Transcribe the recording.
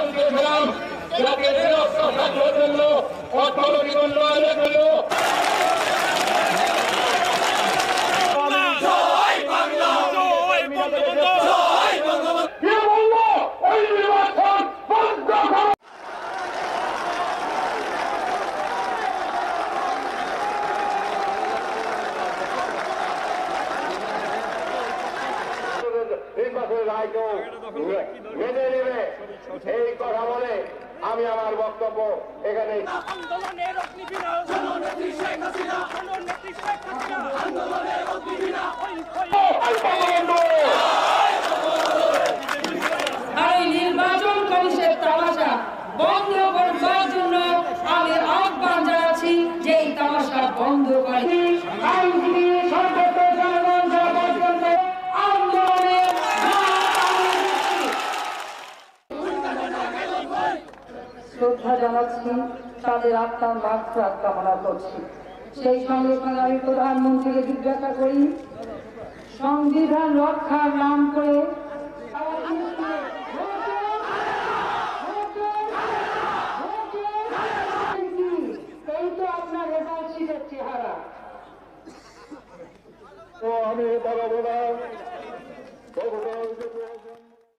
আহ্বান করেছিলাম যাতে নিরস্ত্র ছাত্রের জন্য অর্থনৈতিক উন্নয়নের জন্য মেনে নেবে এই কথা বলে আমি আমার বক্তব্য এখানে নির্বাচন কমিশনের তামাশা বন্ধ করবার জন্য আমি আহ্বান জানাচ্ছি যে এই তামাশা বন্ধ করে শ্রদ্ধা জানাচ্ছি, তাদের আত্মার মাগফিরাত কামনা করছি। সেই সঙ্গে সঙ্গে আমি প্রধানমন্ত্রীকে জিজ্ঞাসা করি, সংবিধান রক্ষার নাম করে এই তো আপনার রেজাল্ট শিটের চেহারা। তো আমি বলবো না